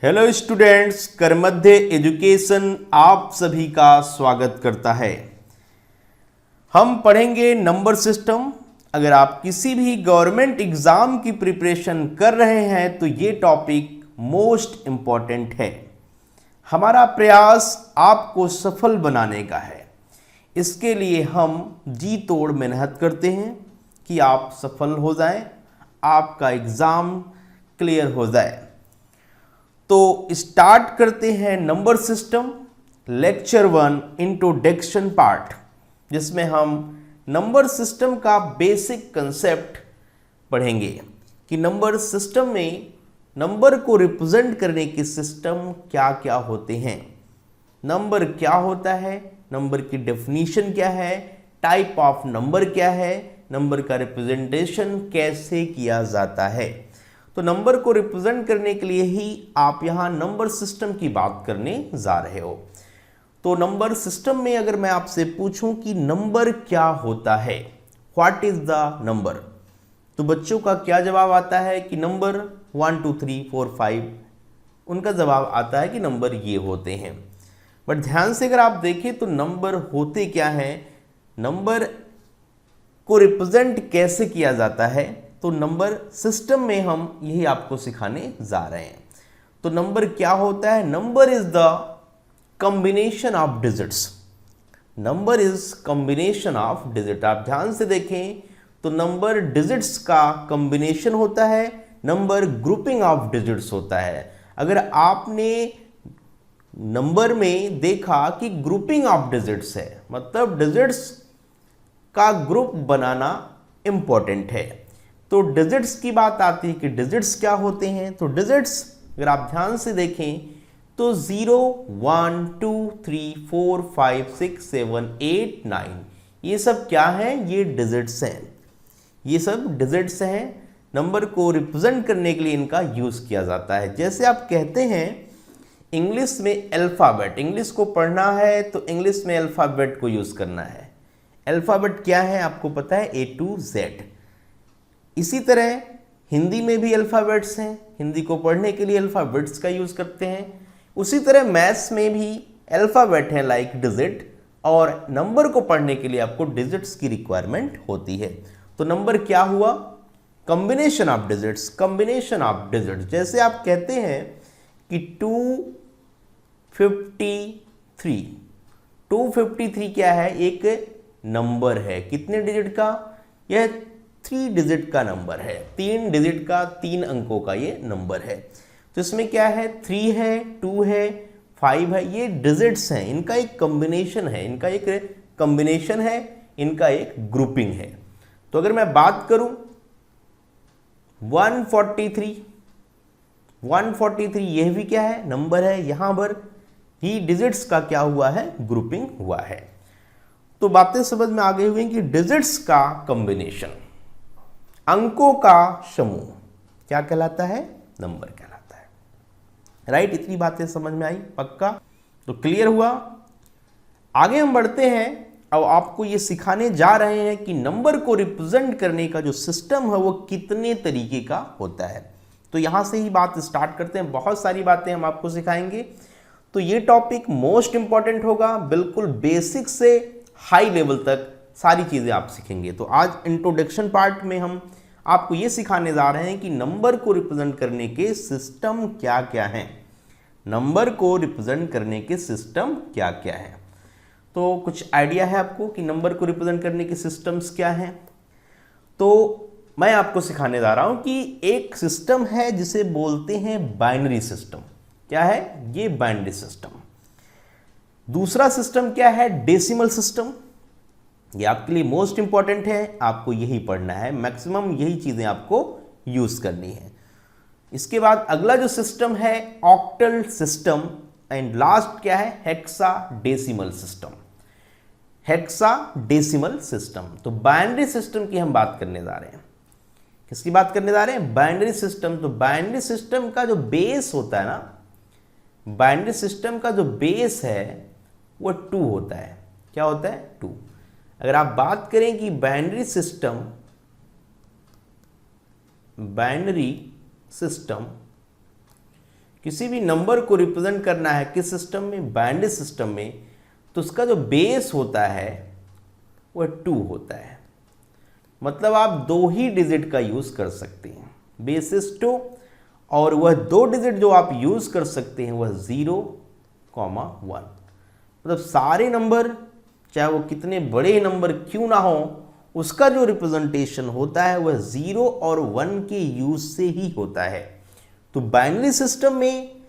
Hello students, करमध्य education आप सभी का स्वागत करता है। हम पढ़ेंगे नंबर सिस्टम। अगर आप किसी भी गवर्नमेंट एग्जाम की प्रिपरेशन कर रहे हैं तो ये टॉपिक मोस्ट इम्पॉर्टेंट है। हमारा प्रयास आपको सफल बनाने का है। इसके लिए हम जी तोड़ मेहनत करते हैं कि आप सफल हो जाएं, आपका एग्ज़ाम क्लियर हो जाए। तो स्टार्ट करते हैं number system lecture 1 introduction part, जिसमें हम नंबर सिस्टम का बेसिक कंसेप्ट पढ़ेंगे कि नंबर सिस्टम में नंबर को रिप्रेजेंट करने के सिस्टम क्या क्या होते हैं, नंबर क्या होता है, नंबर की डेफिनीशन क्या है, टाइप ऑफ नंबर क्या है, नंबर का रिप्रेजेंटेशन कैसे किया जाता है। तो नंबर को रिप्रेजेंट करने के लिए ही आप यहाँ नंबर सिस्टम की बात करने जा रहे हो। तो नंबर सिस्टम में अगर मैं आपसे पूछूं कि नंबर क्या होता है, व्हाट इज द नंबर, तो बच्चों का क्या जवाब आता है कि नंबर 1 2 3 4 5। उनका जवाब आता है कि नंबर ये होते हैं। बट ध्यान से अगर आप देखें तो नंबर होते क्या हैं, नंबर को रिप्रेजेंट कैसे किया जाता है, तो नंबर सिस्टम में हम यही आपको सिखाने जा रहे हैं। तो नंबर क्या होता है, number is the combination of digits. Number is combination of digit. आप ध्यान से देखें तो नंबर डिजिट्स का कॉम्बिनेशन होता है, नंबर ग्रुपिंग ऑफ डिजिट्स होता है। अगर आपने नंबर में देखा कि ग्रुपिंग ऑफ डिजिट्स है, मतलब डिजिट्स का ग्रुप बनाना इंपॉर्टेंट है। तो डिजिट्स की बात आती है कि डिजिट्स क्या होते हैं। तो डिजिट्स अगर आप ध्यान से देखें तो 0 1 2 3 4 5 6 7 8 9 ये सब क्या है, ये डिजिट्स हैं। ये सब डिजिट्स हैं। नंबर को रिप्रेजेंट करने के लिए इनका यूज किया जाता है। जैसे आप कहते हैं इंग्लिश में अल्फाबेट, इंग्लिश को पढ़ना है तो इंग्लिश में अल्फाबेट को यूज करना है। अल्फाबेट क्या है आपको पता है, A to Z। इसी तरह हिंदी में भी अल्फ़ाबेट्स हैं, हिंदी को पढ़ने के लिए अल्फ़ाबेट्स का यूज़ करते हैं। उसी तरह मैथ्स में भी अल्फ़ाबेट हैं लाइक डिजिट, और नंबर को पढ़ने के लिए आपको डिजिट्स की रिक्वायरमेंट होती है। तो नंबर क्या हुआ, combination of digits, combination of digits. जैसे आप कहते हैं कि 253, 253 क्या है, एक नंबर है। कितने डिजिट का, यह 3 डिजिट का नंबर है। 3 डिजिट का, 3 अंकों का ये नंबर है। तो इसमें क्या है, 3 है, 2 है, 5 है, ये डिजिट्स हैं। इनका एक कॉम्बिनेशन है, इनका एक कॉम्बिनेशन है, इनका एक ग्रुपिंग है। तो अगर मैं बात करूं 143, 143 यह भी क्या है, नंबर है। यहां पर ही डिजिट्स का क्या हुआ है, ग्रुपिंग हुआ है। तो बातें समझ में आ गई हुई कि डिजिट्स का कॉम्बिनेशन, अंकों का समूह क्या कहलाता है, नंबर कहलाता है। राइट, इतनी बातें समझ में आई, पक्का? तो क्लियर हुआ। आगे हम बढ़ते हैं। अब आपको ये सिखाने जा रहे हैं कि नंबर को रिप्रेजेंट करने का जो सिस्टम है वो कितने तरीके का होता है। तो यहां से ही बात स्टार्ट करते हैं। बहुत सारी बातें हम आपको सिखाएंगे। तो ये टॉपिक मोस्ट इंपॉर्टेंट होगा, बिल्कुल बेसिक से हाई लेवल तक सारी चीज़ें आप सीखेंगे। तो आज इंट्रोडक्शन पार्ट में हम आपको ये सिखाने जा रहे हैं कि नंबर को रिप्रेजेंट करने के सिस्टम क्या क्या हैं। नंबर को रिप्रेजेंट करने के सिस्टम क्या क्या हैं। तो कुछ आइडिया है आपको कि नंबर को रिप्रेजेंट करने के सिस्टम्स क्या हैं। तो मैं आपको सिखाने जा रहा हूं कि एक सिस्टम है जिसे बोलते हैं बाइनरी सिस्टम। क्या है ये, बाइनरी सिस्टम। दूसरा सिस्टम क्या है, डेसिमल सिस्टम। ये आपके लिए मोस्ट इंपॉर्टेंट है, आपको यही पढ़ना है, मैक्सिमम यही चीजें आपको यूज करनी है। इसके बाद अगला जो सिस्टम है ऑक्टल सिस्टम, एंड लास्ट क्या है, hexa decimal system. Hexa decimal system. तो बाइनरी सिस्टम की हम बात करने जा रहे हैं। किसकी बात करने जा रहे हैं, बाइनरी सिस्टम। तो बाइनरी सिस्टम का जो बेस होता है ना, बाइनरी सिस्टम का जो बेस है वो 2 होता है। क्या होता है, 2। अगर आप बात करें कि बाइनरी सिस्टम किसी भी नंबर को रिप्रेजेंट करना है किस सिस्टम में, बाइनरी सिस्टम में, तो उसका जो बेस होता है वह 2 होता है। मतलब आप 2 ही डिजिट का यूज कर सकते हैं, बेस इज 2, और वह 2 डिजिट जो आप यूज कर सकते हैं वह 0, 1। मतलब सारे नंबर, चाहे वो कितने बड़े नंबर क्यों ना हो, उसका जो रिप्रेजेंटेशन होता है वह 0 और 1 के यूज से ही होता है। तो बाइनरी सिस्टम में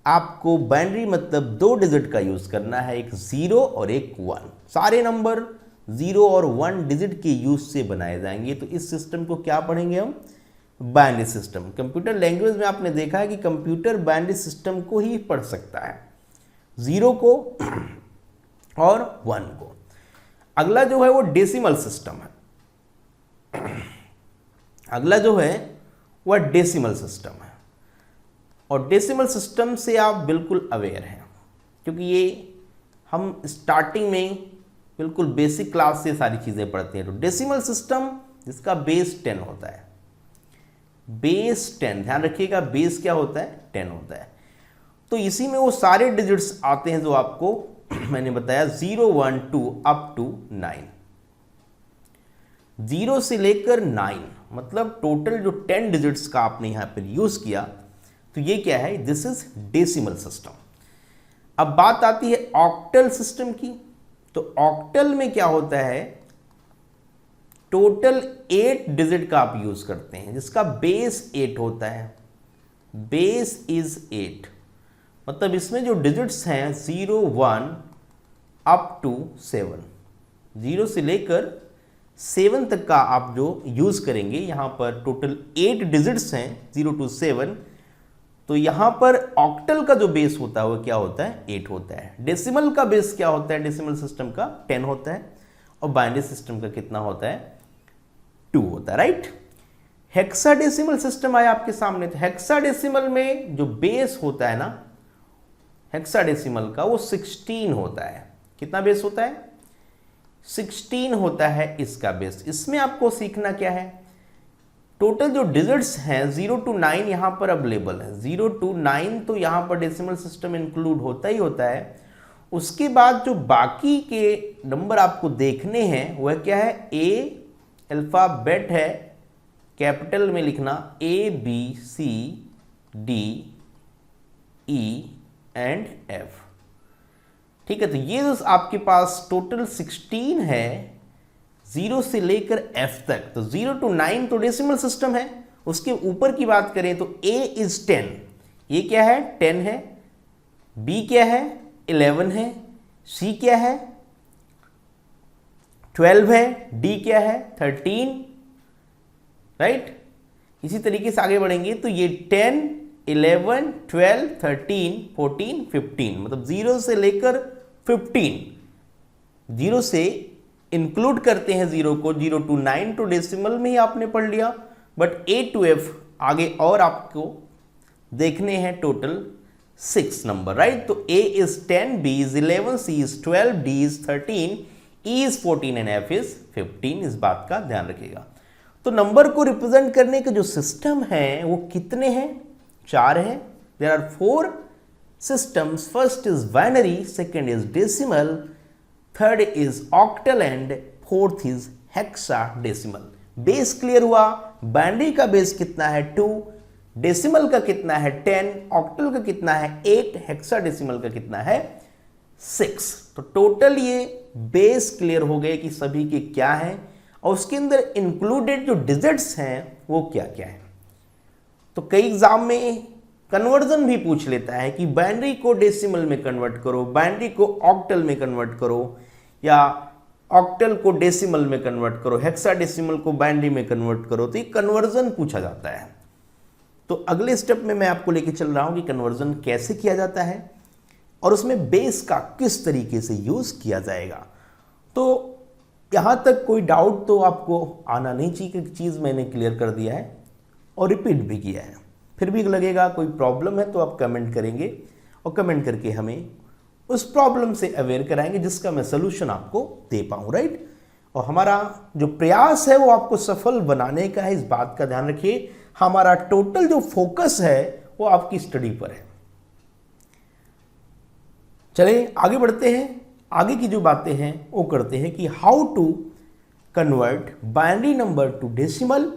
आपको बाइनरी मतलब 2 डिजिट का यूज करना है, एक 0 और एक 1। सारे नंबर 0 और 1 डिजिट के यूज से बनाए जाएंगे। तो इस सिस्टम को क्या पढ़ेंगे हम, बाइनरी सिस्टम। कंप्यूटर लैंग्वेज में आपने देखा है कि कंप्यूटर बाइनरी सिस्टम को ही पढ़ सकता है, 0 को और 1 को। अगला जो है वो डेसिमल सिस्टम है। अगला जो है वह डेसिमल सिस्टम है, और डेसिमल सिस्टम से आप बिल्कुल अवेयर हैं, क्योंकि ये हम स्टार्टिंग में बिल्कुल बेसिक क्लास से सारी चीज़ें पढ़ते हैं। तो डेसिमल सिस्टम जिसका बेस 10 होता है, बेस 10, ध्यान रखिएगा बेस क्या होता है, 10 होता है। तो इसी में वो सारे डिजिट्स आते हैं जो आपको मैंने बताया, 0, 1, 2 अप टू 9। 0 से लेकर 9, मतलब टोटल जो 10 डिजिट्स का आपने यहां पर यूज किया, तो ये क्या है, दिस इज डेसिमल सिस्टम। अब बात आती है ऑक्टल सिस्टम की। तो ऑक्टल में क्या होता है, टोटल 8 डिजिट का आप यूज करते हैं, जिसका बेस 8 होता है, बेस इज 8। मतलब इसमें जो डिजिट्स हैं 0, 1 अप टू 7, 0 से लेकर 7 तक का आप जो यूज करेंगे, यहां पर टोटल 8 डिजिट्स हैं 0 to 7। तो यहां पर ऑक्टल का जो बेस होता है वो क्या होता है, 8 होता है। डेसिमल का बेस क्या होता है, डेसिमल सिस्टम का 10 होता है, और बाइनरी सिस्टम का कितना होता है, 2 होता है, राइट। हेक्साडेसिमल सिस्टम आया आपके सामने। तो हेक्साडेसिमल में जो बेस होता है ना, हेक्साडेसिमल का वो 16 होता है। कितना बेस होता है, 16 होता है इसका बेस। इसमें आपको सीखना क्या है, टोटल जो डिजिट्स हैं 0 to 9 यहां पर अवेलेबल है, 0 to 9 तो यहां पर डेसिमल सिस्टम इंक्लूड होता ही होता है। उसके बाद जो बाकी के नंबर आपको देखने हैं वह क्या है, ए अल्फाबेट है, कैपिटल में लिखना ABCDE एंड F, ठीक है। तो ये जो आपके पास टोटल 16 है 0 से लेकर F तक। तो 0 to 9 तो डेसिमल सिस्टम है। उसके ऊपर की बात करें तो A is 10, ये क्या है, 10 है। B क्या है, 11 है। C क्या है, 12 है। D क्या है, 13, राइट। इसी तरीके से आगे बढ़ेंगे तो ये 10, 11, 12, 13, 14, 15, मतलब 0 से लेकर 15, 0 से इंक्लूड करते हैं 0 को, 0 to 9 तो डेसिमल में ही आपने पढ़ लिया, बट A to F आगे और आपको देखने हैं टोटल 6 नंबर, राइट। तो A is 10, B is 11, C is 12, D is 13, E is 14 and F is 15। इस बात का ध्यान रखिएगा। तो नंबर को रिप्रेजेंट करने के जो सिस्टम है वो कितने हैं, 4 हैं। There are 4 systems. First is binary, second is decimal, third is octal and fourth is hexadecimal. Base clear हुआ, बाइनरी का बेस कितना है 2, डेसिमल का कितना है 10, ऑक्टल का कितना है 8, हेक्साडेसिमल का कितना है 6। तो टोटल ये बेस क्लियर हो गए कि सभी के क्या हैं, और उसके अंदर इंक्लूडेड जो डिजिट्स हैं वो क्या क्या है। तो कई एग्जाम में कन्वर्जन भी पूछ लेता है कि बाइनरी को डेसिमल में कन्वर्ट करो, बाइनरी को ऑक्टल में कन्वर्ट करो, या ऑक्टल को डेसिमल में कन्वर्ट करो, हेक्साडेसिमल को बाइनरी में कन्वर्ट करो। तो ये कन्वर्जन पूछा जाता है। तो अगले स्टेप में मैं आपको लेके चल रहा हूं कि कन्वर्जन कैसे किया जाता है और उसमें बेस का किस तरीके से यूज किया जाएगा। तो यहां तक कोई डाउट तो आपको आना नहीं चाहिए कि चीज़ मैंने क्लियर कर दिया है और रिपीट भी किया है। फिर भी लगेगा कोई प्रॉब्लम है तो आप कमेंट करेंगे, और कमेंट करके हमें उस प्रॉब्लम से अवेयर कराएंगे जिसका मैं सलूशन आपको दे पाऊँ, राइट। और हमारा जो प्रयास है वो आपको सफल बनाने का है, इस बात का ध्यान रखिए। हमारा टोटल जो फोकस है वो आपकी स्टडी पर है। चलिए आगे बढ़ते हैं। आगे की जो बातें हैं वो करते हैं कि how to convert binary number to decimal,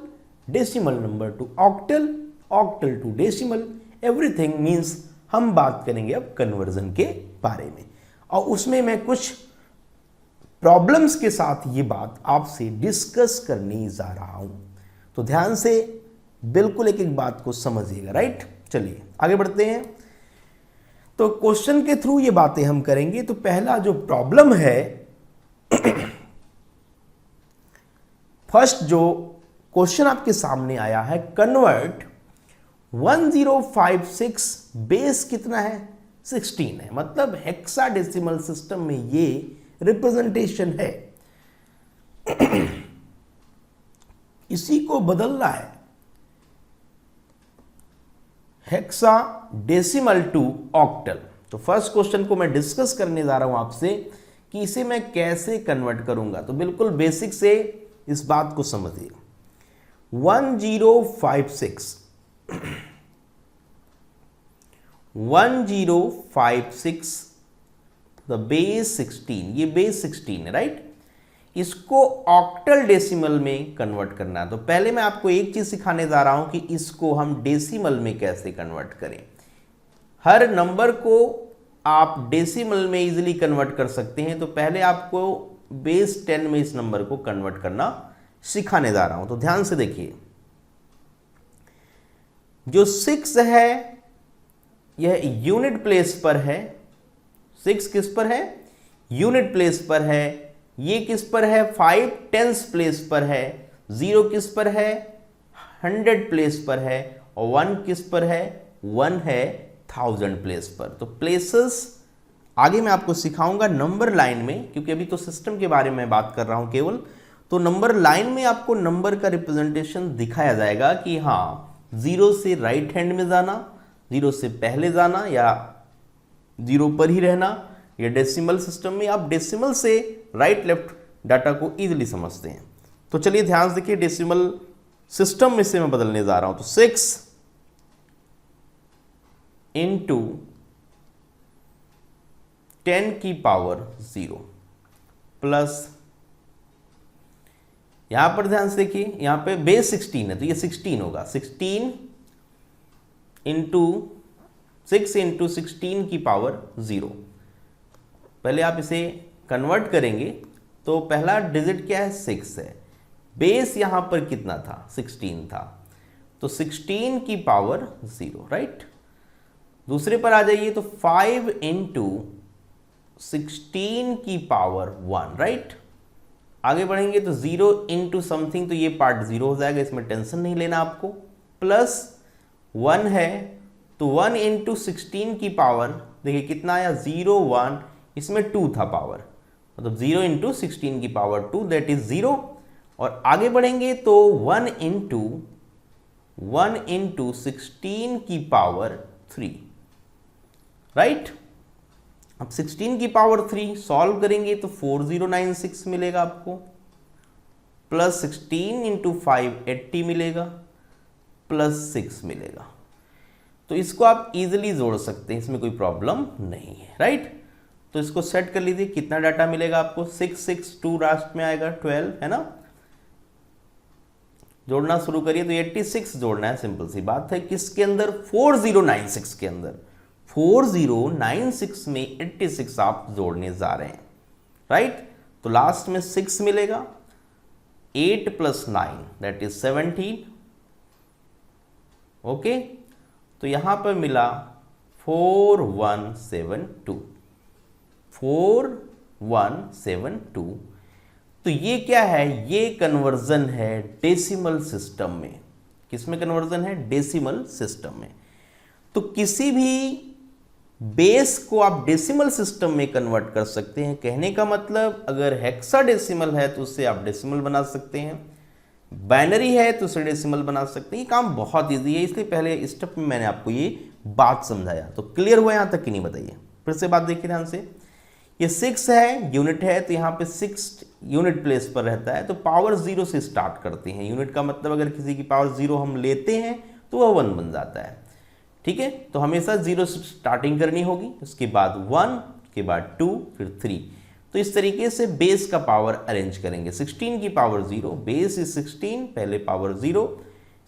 decimal number to octal, octal to decimal, everything means हम बात करेंगे अब कन्वर्जन के बारे में, और उसमें मैं कुछ प्रॉब्लम्स के साथ ये बात आपसे डिस्कस करने जा रहा हूं। तो ध्यान से बिल्कुल एक एक बात को समझिएगा, राइट। चलिए आगे बढ़ते हैं। तो क्वेश्चन के थ्रू ये बातें हम करेंगे। तो पहला जो प्रॉब्लम है, फर्स्ट जो क्वेश्चन आपके सामने आया है, कन्वर्ट 1056 बेस कितना है, 16 है, मतलब हेक्साडेसिमल सिस्टम में ये रिप्रेजेंटेशन है। इसी को बदलना है हेक्साडेसिमल टू ऑक्टल। तो फर्स्ट क्वेश्चन को मैं डिस्कस करने जा रहा हूं आपसे कि इसे मैं कैसे कन्वर्ट करूंगा। तो बिल्कुल बेसिक से इस बात को समझिए। 1056 द बेस 16, ये बेस 16 है, राइट। इसको ऑक्टल डेसिमल में कन्वर्ट करना है। तो पहले मैं आपको एक चीज सिखाने जा रहा हूं कि इसको हम डेसिमल में कैसे कन्वर्ट करें। हर नंबर को आप डेसिमल में इजीली कन्वर्ट कर सकते हैं। तो पहले आपको बेस 10 में इस नंबर को कन्वर्ट करना सिखाने जा रहा हूं। तो ध्यान से देखिए, जो 6 है यह यूनिट प्लेस पर है। 6 किस पर है, यूनिट प्लेस पर है। ये किस पर है, 5 टेंस प्लेस पर है। 0 किस पर है, 100 प्लेस पर है। और 1 किस पर है, 1 है 1000 प्लेस पर। तो प्लेसेस आगे मैं आपको सिखाऊंगा नंबर लाइन में, क्योंकि अभी तो सिस्टम के बारे में बात कर रहा हूं केवल। तो नंबर लाइन में आपको नंबर का रिप्रेजेंटेशन दिखाया जाएगा कि हाँ 0 से राइट हैंड में जाना, 0 से पहले जाना, या 0 पर ही रहना, या डेसिमल सिस्टम में आप डेसिमल से राइट लेफ्ट डाटा को इजीली समझते हैं। तो चलिए ध्यान से देखिए, डेसिमल सिस्टम में से मैं बदलने जा रहा हूं। तो 6 इंटू 10 की पावर 0 प्लस, यहां पर ध्यान से देखिए, यहां पे बेस 16 है तो ये 16 होगा। 16 इंटू 6 इंटू 16 की पावर 0। पहले आप इसे कन्वर्ट करेंगे तो पहला डिजिट क्या है, 6 है। बेस यहां पर कितना था, 16 था, तो 16 की पावर 0, राइट। दूसरे पर आ जाइए, तो 5 इंटू 16 की पावर 1, राइट। आगे बढ़ेंगे तो 0 इंटू समथिंग, तो ये पार्ट 0 हो जाएगा, इसमें टेंशन नहीं लेना आपको। प्लस 1 है तो 1 इंटू 16 की पावर देखिए कितना आया, 0 1, इसमें 2 था पावर, मतलब 0 इंटू 16 की पावर 2, दैट इज 0। और आगे बढ़ेंगे तो 1 इंटू 16 की पावर 3, राइट। अब 16 की पावर 3 सॉल्व करेंगे तो 4096 मिलेगा आपको, प्लस 16 इंटू 5 80 मिलेगा, प्लस 6 मिलेगा। तो इसको आप इजीली जोड़ सकते हैं, इसमें कोई प्रॉब्लम नहीं है, राइट। तो इसको सेट कर लीजिए, कितना डाटा मिलेगा आपको, 662 लास्ट में आएगा, 12 है ना। जोड़ना शुरू करिए, तो 86 जोड़ना है, सिंपल सी बात है। किसके अंदर, 4096 के अंदर। 4096 में 86 आप जोड़ने जा रहे हैं, राइट। तो लास्ट में 6 मिलेगा, 8 प्लस 9 दैट इज 17, ओके। तो यहां पर मिला 4172, 4172। तो ये क्या है, ये कन्वर्जन है डेसिमल सिस्टम में। किसमें कन्वर्जन है, डेसिमल सिस्टम में। तो किसी भी बेस को आप डेसिमल सिस्टम में कन्वर्ट कर सकते हैं। कहने का मतलब, अगर हेक्साडेसिमल है तो उससे आप डेसिमल बना सकते हैं, बाइनरी है तो उसे डेसिमल बना सकते हैं। ये काम बहुत इजी है, इसलिए पहले स्टेप में मैंने आपको ये बात समझाया। तो क्लियर हुआ यहां तक कि नहीं, बताइए। फिर से बात देखिए ध्यान से। ये 6 है, यूनिट है, तो यहाँ पे 6 यूनिट प्लेस पर रहता है, तो पावर 0 से स्टार्ट करते हैं। यूनिट का मतलब अगर किसी की पावर 0 हम लेते हैं तो वह 1 बन जाता है, ठीक है। तो हमेशा 0 से स्टार्टिंग करनी होगी, उसके बाद 1 के बाद 2 फिर 3। तो इस तरीके से बेस का पावर अरेंज करेंगे। 16 की पावर 0, बेस इज 16, पहले पावर 0,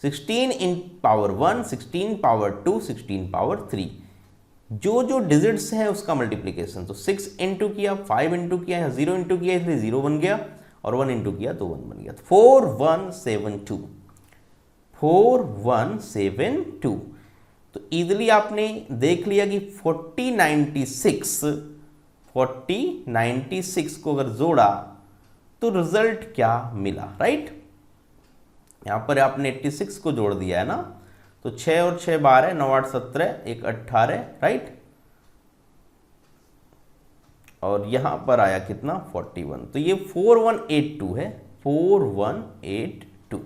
16 इन पावर 1, 16 पावर 2, 16 पावर 3। जो जो डिजिट्स है उसका मल्टीप्लीकेशन, तो 6 इंटू किया, 5 इंटू किया, यहाँ 0 इंटू किया इसलिए 0 बन गया, और 1 इंटू किया तो 1 बन गया। 4172, 4172। तो इजीली आपने देख लिया कि 4096 को अगर जोड़ा तो रिजल्ट क्या मिला, राइट। यहां पर आपने 86 को जोड़ दिया है ना, तो 6 और 6 12, 9 8 17, 1 18, राइट। और यहां पर आया कितना 41, तो ये 4182 है, 4182।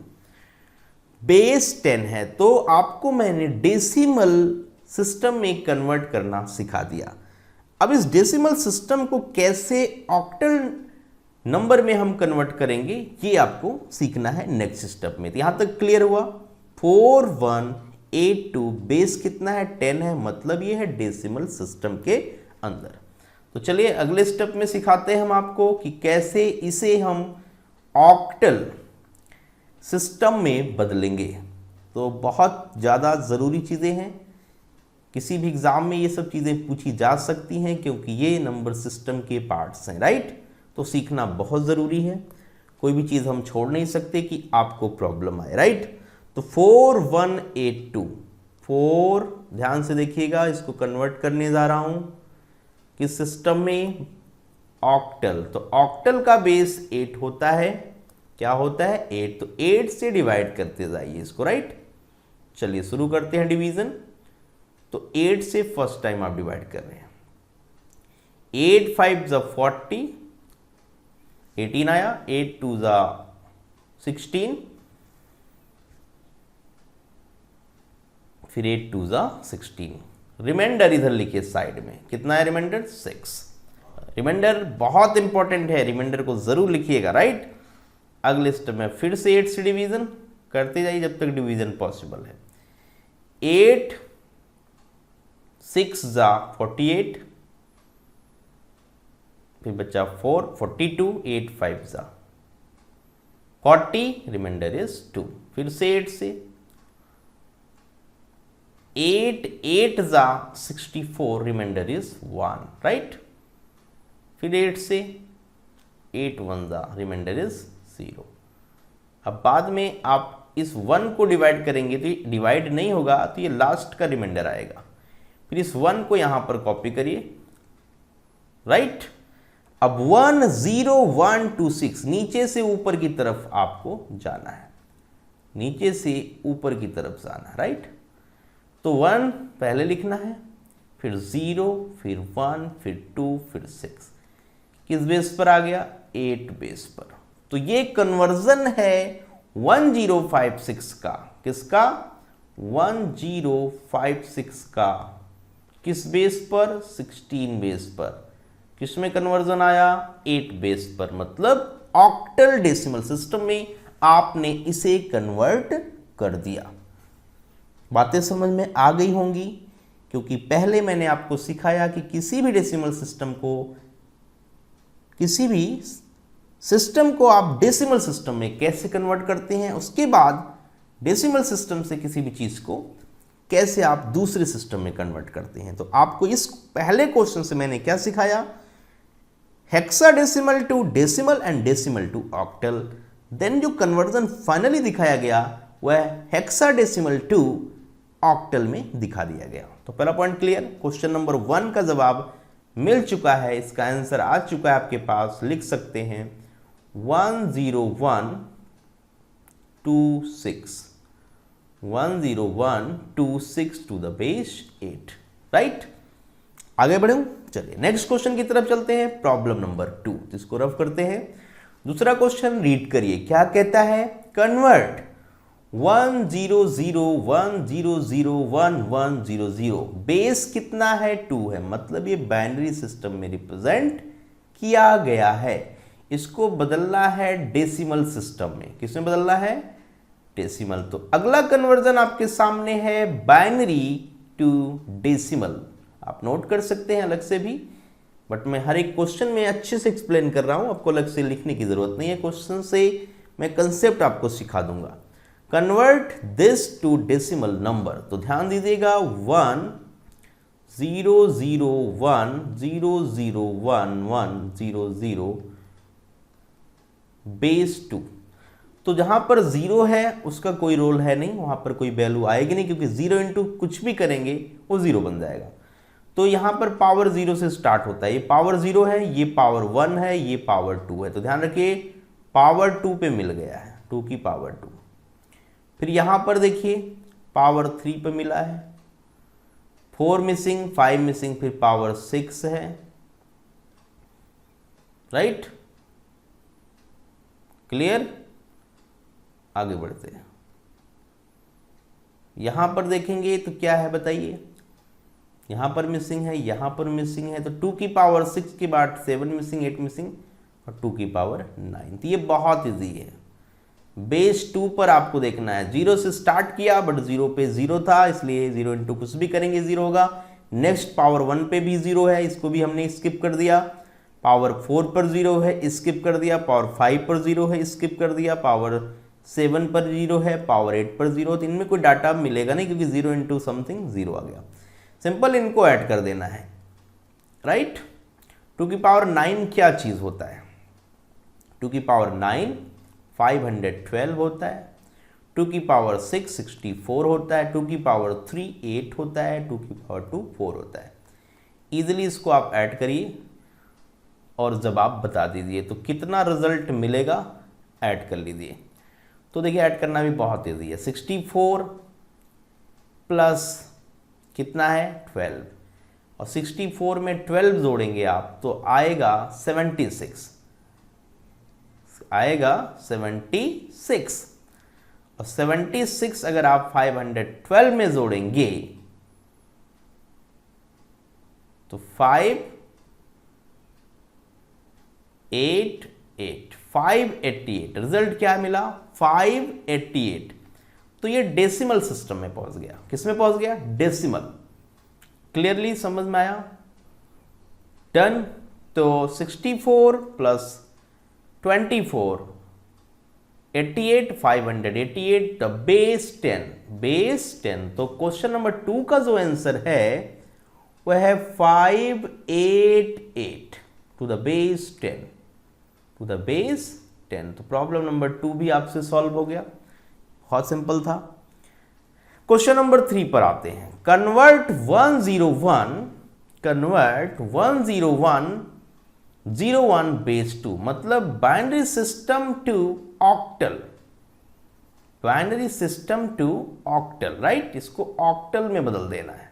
बेस 10 है, तो आपको मैंने डेसिमल सिस्टम में कन्वर्ट करना सिखा दिया। अब इस डेसिमल सिस्टम को कैसे ऑक्टल नंबर में हम कन्वर्ट करेंगे ये आपको सीखना है नेक्स्ट स्टेप में। तो यहां तक क्लियर हुआ। 4182 बेस कितना है 10 है, मतलब ये है डेसिमल सिस्टम के अंदर। तो चलिए अगले स्टेप में सिखाते हैं हम आपको कि कैसे इसे हम ऑक्टल सिस्टम में बदलेंगे। तो बहुत ज़्यादा ज़रूरी चीज़ें हैं, किसी भी एग्ज़ाम में ये सब चीज़ें पूछी जा सकती हैं क्योंकि ये नंबर सिस्टम के पार्ट्स हैं, राइट। तो सीखना बहुत ज़रूरी है, कोई भी चीज़ हम छोड़ नहीं सकते कि आपको प्रॉब्लम आए, राइट। तो 4182, 4 ध्यान से देखिएगा, इसको कन्वर्ट करने जा रहा हूँ किस सिस्टम में, ऑक्टल। तो ऑक्टल का बेस 8 होता है, क्या होता है 8, तो 8 से डिवाइड करते जाइए इसको, राइट। चलिए शुरू करते हैं डिवीजन। तो 8 से फर्स्ट टाइम आप डिवाइड कर रहे हैं, 8 5 ज़ा 40, 18 आया, 8 2 ज़ा 16, फिर 8 2 ज़ा 16। रिमाइंडर इधर लिखिए साइड में, कितना है रिमाइंडर 6। रिमाइंडर बहुत इंपॉर्टेंट है, रिमाइंडर को जरूर लिखिएगा, राइट। अगले स्टेप में फिर से 8 से डिवीजन करते जाइए जब तक डिवीजन पॉसिबल है। 8 6 ज़ा 48, फिर बचा 4 42, 8 5 ज़ा 40, रिमाइंडर इज 2। फिर से 8 से 8 8 ज़ा 64, रिमाइंडर इज 1, राइट। फिर 8 से 8 1 ज़ा, रिमाइंडर इज 0। अब बाद में आप इस 1 को डिवाइड करेंगे तो डिवाइड नहीं होगा, तो ये लास्ट का रिमाइंडर आएगा। फिर इस 1 को यहां पर कॉपी करिए, राइट। अब 1 0 1 2 6, नीचे से ऊपर की तरफ आपको जाना है, नीचे से ऊपर की तरफ जाना है, राइट। तो 1 पहले लिखना है, फिर 0, फिर 1, फिर 2, फिर 6। किस बेस पर आ गया 8 बेस पर। तो ये कन्वर्जन है 1056 का, किसका 1056 का, किस बेस पर 16 बेस पर। किस में कन्वर्जन आया 8 बेस पर, मतलब ऑक्टल डेसिमल सिस्टम में आपने इसे कन्वर्ट कर दिया। बातें समझ में आ गई होंगी, क्योंकि पहले मैंने आपको सिखाया कि किसी भी डेसिमल सिस्टम को, किसी भी सिस्टम को आप डेसिमल सिस्टम में कैसे कन्वर्ट करते हैं, उसके बाद डेसिमल सिस्टम से किसी भी चीज को कैसे आप दूसरे सिस्टम में कन्वर्ट करते हैं। तो आपको इस पहले क्वेश्चन से मैंने क्या सिखाया, hexadecimal to decimal and decimal to octal. Then जो कन्वर्जन फाइनली दिखाया गया वह हेक्साडेसिमल टू ऑक्टल में दिखा दिया गया। तो पहला पॉइंट क्लियर, क्वेश्चन नंबर 1 का जवाब मिल चुका है, इसका आंसर आ चुका है आपके पास। लिख सकते हैं 10126, 10126 टू द बेस 8, राइट। आगे बढ़े, चलिए नेक्स्ट क्वेश्चन की तरफ चलते हैं, प्रॉब्लम नंबर 2, जिसको रफ करते हैं। दूसरा क्वेश्चन रीड करिए, क्या कहता है, कन्वर्ट 10011001100, बेस कितना है 2 है, मतलब ये बाइनरी सिस्टम में रिप्रेजेंट किया गया है। इसको बदलना है डेसिमल सिस्टम में, किसमें बदलना है डेसिमल। तो अगला कन्वर्जन आपके सामने है बाइनरी टू डेसिमल, आप नोट कर सकते हैं अलग से भी। बट मैं हर एक क्वेश्चन में अच्छे से एक्सप्लेन कर रहा हूं, आपको अलग से लिखने की जरूरत नहीं है, क्वेश्चन से मैं कंसेप्ट आपको सिखा दूंगा। Convert this to decimal number, तो ध्यान दीजिएगा 1,0,0,1,0,0,1,1,0,0 बेस 2। तो जहां पर 0 है उसका कोई रोल है नहीं, वहां पर कोई वैल्यू आएगी नहीं, क्योंकि 0 इंटू कुछ भी करेंगे वो 0 बन जाएगा। तो यहां पर पावर 0 से स्टार्ट होता है, ये पावर 0 है, ये पावर 1 है, ये पावर 2 है। तो ध्यान रखिए पावर 2 पे मिल गया है, 2 की पावर 2। फिर यहां पर देखिए पावर 3 पे मिला है, 4 मिसिंग, 5 मिसिंग, फिर पावर 6 है, राइट? क्लियर? आगे बढ़ते हैं। यहां पर देखेंगे तो क्या है बताइए, यहां पर मिसिंग है, यहां पर मिसिंग है, तो 2 की पावर 6 के बाद 7 मिसिंग, 8 मिसिंग और 2 की पावर 9। तो ये बहुत इजी है। बेस 2 पर आपको देखना है, 0 से स्टार्ट किया बट 0 पे 0 था, इसलिए 0 इंटू कुछ भी करेंगे 0 होगा। नेक्स्ट पावर 1 पे भी 0 है, इसको भी हमने स्किप कर दिया। पावर 4 पर 0 है, स्किप कर दिया। पावर 5 पर 0 है, स्किप कर दिया। पावर 7 पर 0 है, पावर 8 पर 0, तो इनमें कोई डाटा मिलेगा नहीं, क्योंकि 0 इंटू समथिंग 0 आ गया। सिंपल इनको ऐड कर देना है, राइट? 2 की पावर 9 क्या चीज होता है? 2 की पावर 9 512 होता है। 2 की पावर 6 64 होता है। 2 की पावर 3 8 होता है। 2 की पावर 2 4 होता है। इजिली इसको आप ऐड करिए और जवाब बता दीजिए, तो कितना रिजल्ट मिलेगा ऐड कर लीजिए। तो देखिए ऐड करना भी बहुत ईजी है। 64 प्लस कितना है 12, और 64 में 12 जोड़ेंगे आप तो आएगा 76, आएगा 76। और 76 अगर आप 512 में जोड़ेंगे तो 588 रिजल्ट क्या मिला 588। तो ये डेसिमल सिस्टम में पहुंच गया। किस में पहुंच गया? डेसिमल। क्लियरली समझ में आया? डन। तो 64 प्लस 24 88 588 द बेस 10। तो क्वेश्चन नंबर 2 का जो आंसर है वह है 588 to the base 10, to the base 10। तो प्रॉब्लम नंबर 2 भी आपसे सॉल्व हो गया, बहुत सिंपल था। क्वेश्चन नंबर 3 पर आते हैं। कन्वर्ट 10101 बेस 2, मतलब binary system to octal. Binary system to octal, right? इसको ऑक्टल में बदल देना है,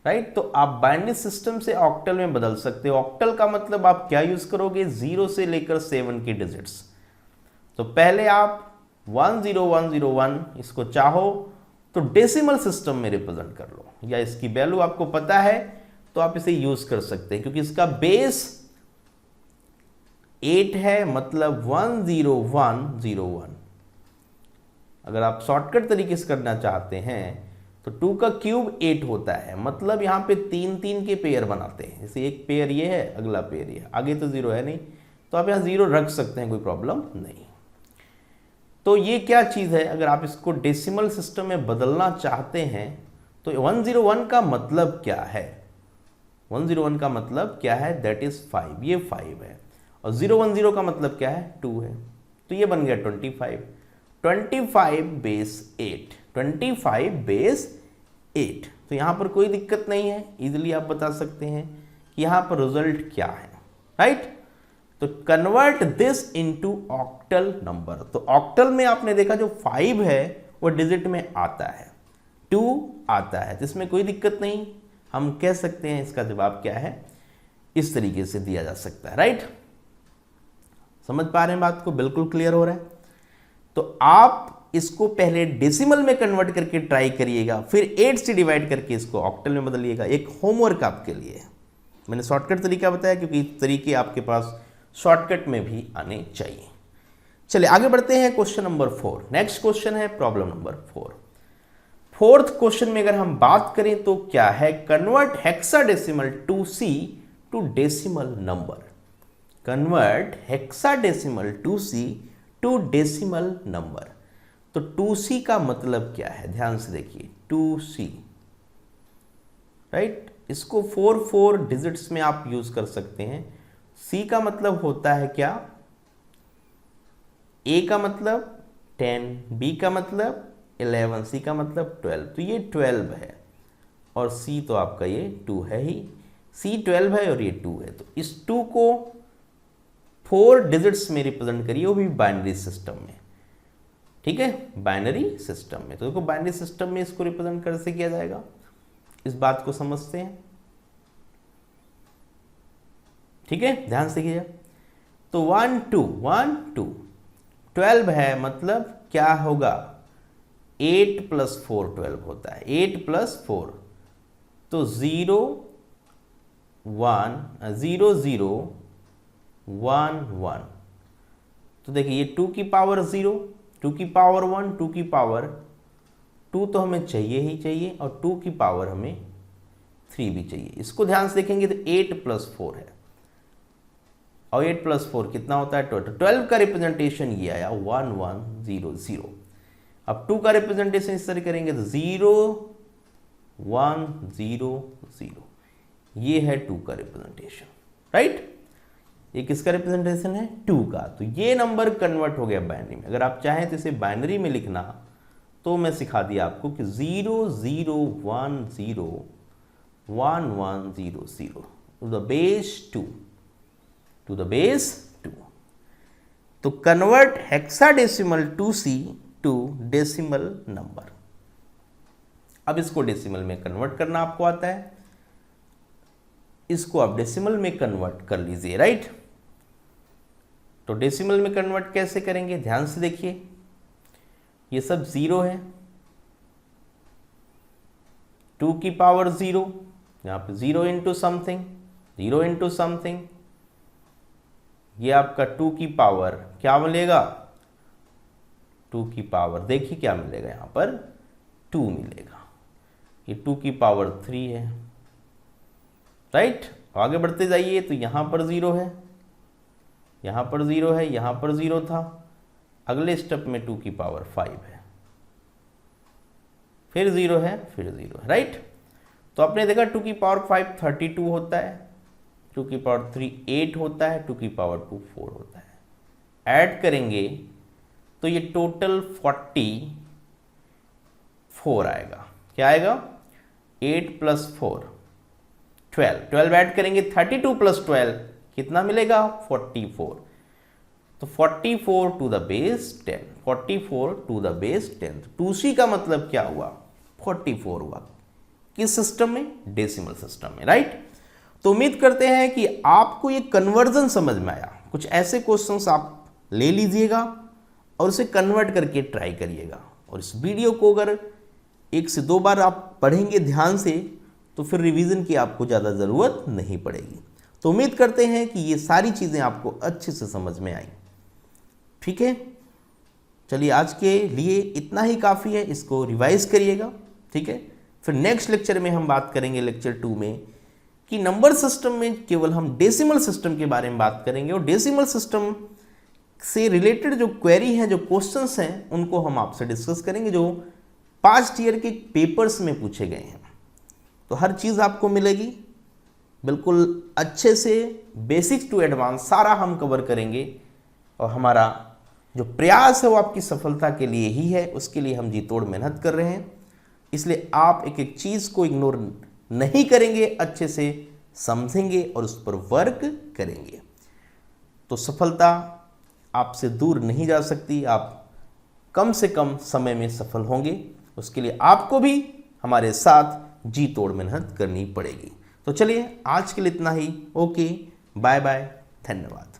राइट? तो आप बाइनरी सिस्टम से ऑक्टल में बदल सकते हो। ऑक्टल का मतलब आप क्या यूज करोगे? 0 से लेकर 7 के डिजिट्स। तो पहले आप 10101 इसको चाहो तो डेसिमल सिस्टम में रिप्रेजेंट कर लो, या इसकी वैल्यू आपको पता है तो आप इसे यूज कर सकते हैं, क्योंकि इसका बेस 8 है, मतलब 10101। अगर आप शॉर्टकट तरीके से करना चाहते हैं तो 2 का क्यूब 8 होता है, मतलब यहां पे 3 के पेयर बनाते हैं। जैसे एक पेयर ये है, अगला पेयर ये है, आगे तो 0 है नहीं, तो आप यहां 0 रख सकते हैं, कोई प्रॉब्लम नहीं। तो ये क्या चीज है? अगर आप इसको डेसिमल सिस्टम में बदलना चाहते हैं तो 101 का मतलब क्या है? 101 का मतलब क्या है? दैट इज 5, ये 5 है। और 010 का मतलब क्या है? 2 है। तो ये बन गया 25 बेस 8, 25 बेस 8। तो यहां पर कोई दिक्कत नहीं है, इजिली आप बता सकते हैं कि यहां पर रिजल्ट क्या है, राइट? तो convert this into octal number. तो ऑक्टल में आपने देखा जो 5 है वो डिजिट में आता है, 2 आता है, जिसमें कोई दिक्कत नहीं। हम कह सकते हैं इसका जवाब क्या है, इस तरीके से दिया जा सकता है, राइट? समझ पा रहे हैं बात को? बिल्कुल क्लियर हो रहा है? तो आप इसको पहले डेसिमल में कन्वर्ट करके ट्राई करिएगा, फिर 8 से डिवाइड करके इसको ऑक्टल में बदलिएगा। एक होमवर्क आपके लिए, मैंने शॉर्टकट तरीका बताया क्योंकि तरीके आपके पास शॉर्टकट में भी आने चाहिए। चलिए आगे बढ़ते हैं। क्वेश्चन नंबर 4, नेक्स्ट क्वेश्चन है प्रॉब्लम नंबर 4। फोर्थ क्वेश्चन में अगर हम बात करें तो क्या है? Convert hexadecimal 2C to decimal number, convert hexadecimal 2C to decimal number. तो 2C का मतलब क्या है, ध्यान से देखिए, 2C, राइट। इसको 4 डिजिट्स में आप यूज कर सकते हैं। C का मतलब होता है क्या, A का मतलब 10, B का मतलब 11, C का मतलब 12, तो ये 12 है और C तो आपका ये 2 है ही, C 12 है और ये 2 है। तो इस 2 को 4 डिजिट्स में रिप्रेजेंट करिए, वो भी बाइनरी सिस्टम में, ठीक है, बाइनरी सिस्टम में। तो देखो बाइनरी सिस्टम में इसको रिप्रेजेंट कैसे किया जाएगा, इस बात को समझते हैं, ठीक है, ध्यान से कीजिए। तो 1 2 1 2 12 है, मतलब क्या होगा, 8 + 4 12 होता है, 8 + 4, तो 0 1 0 0 1 1। तो देखिए ये 2 की पावर 0, 2 की पावर 1, 2 की पावर 2 तो हमें चाहिए ही चाहिए, और 2 की पावर हमें 3 भी चाहिए। इसको ध्यान से देखेंगे तो 8 + 4 है, और 8 + 4 कितना होता है, 12 का रिप्रेजेंटेशन ये आया 1 1 0 0। अब 2 का रिप्रेजेंटेशन इस तरह करेंगे तो 0 1 0 0, ये है 2 का रिप्रेजेंटेशन, राइट। ये किसका रिप्रेजेंटेशन है, 2 का। तो ये नंबर कन्वर्ट हो गया बाइनरी में। अगर आप चाहें तो इसे बाइनरी में लिखना, तो मैं सिखा दिया आपको कि 0 0 1 0 1 1 0 0 to the base 2, to the base 2। तो convert hexadecimal 2C to decimal number. अब इसको डेसिमल में कन्वर्ट करना आपको आता है, इसको आप डेसिमल में कन्वर्ट कर लीजिए, राइट। तो डेसिमल में कन्वर्ट कैसे करेंगे, ध्यान से देखिए, ये सब 0 है, 2 की पावर 0, यहाँ पे 0 इंटू समथिंग, 0 इंटू समथिंग, ये आपका 2 की पावर क्या मिलेगा, 2 की पावर देखिए क्या मिलेगा, यहाँ पर 2 मिलेगा, ये 2 की पावर 3 है, राइट। आगे बढ़ते जाइए तो यहाँ पर 0 है, यहाँ पर 0 है, यहाँ पर 0 था, अगले स्टेप में 2 की पावर 5 है, फिर 0 है, फिर 0 है, राइट। तो आपने देखा 2 की पावर 5 32 होता है, 2 की पावर 3 8 होता है, 2 की पावर 2 4 होता है। ऐड करेंगे तो ये टोटल 44 आएगा। क्या आएगा, 8 + 4 12, 12 ऐड करेंगे 32 + 12 कितना मिलेगा, 44। तो 44 to the base 10, 44 to the base 10। 2C का मतलब क्या हुआ, 44 हुआ। किस सिस्टम में, डेसिमल सिस्टम में, राइट। तो उम्मीद करते हैं कि आपको ये कन्वर्जन समझ में आया। कुछ ऐसे क्वेश्चंस आप ले लीजिएगा और उसे कन्वर्ट करके ट्राई करिएगा, और इस वीडियो को अगर 1 से 2 बार आप पढ़ेंगे ध्यान से, तो फिर रिवीजन की आपको ज़्यादा ज़रूरत नहीं पड़ेगी। तो उम्मीद करते हैं कि ये सारी चीज़ें आपको अच्छे से समझ में आई, ठीक है। चलिए आज के लिए इतना ही काफ़ी है, इसको रिवाइज करिएगा, ठीक है। फिर नेक्स्ट लेक्चर में हम बात करेंगे, लेक्चर 2 में, कि नंबर सिस्टम में केवल हम डेसिमल सिस्टम के बारे में बात करेंगे, और डेसिमल सिस्टम से रिलेटेड जो क्वेरी हैं, जो क्वेश्चंस हैं, उनको हम आपसे डिस्कस करेंगे, जो 5 ईयर के पेपर्स में पूछे गए हैं। तो हर चीज़ आपको मिलेगी बिल्कुल अच्छे से, बेसिक्स टू एडवांस सारा हम कवर करेंगे, और हमारा जो प्रयास है वो आपकी सफलता के लिए ही है, उसके लिए हम जी तोड़ मेहनत कर रहे हैं। इसलिए आप एक एक चीज़ को इग्नोर नहीं करेंगे, अच्छे से समझेंगे और उस पर वर्क करेंगे, तो सफलता आपसे दूर नहीं जा सकती। आप कम से कम समय में सफल होंगे, उसके लिए आपको भी हमारे साथ जी तोड़ मेहनत करनी पड़ेगी। तो चलिए आज के लिए इतना ही। ओके, बाय बाय, धन्यवाद।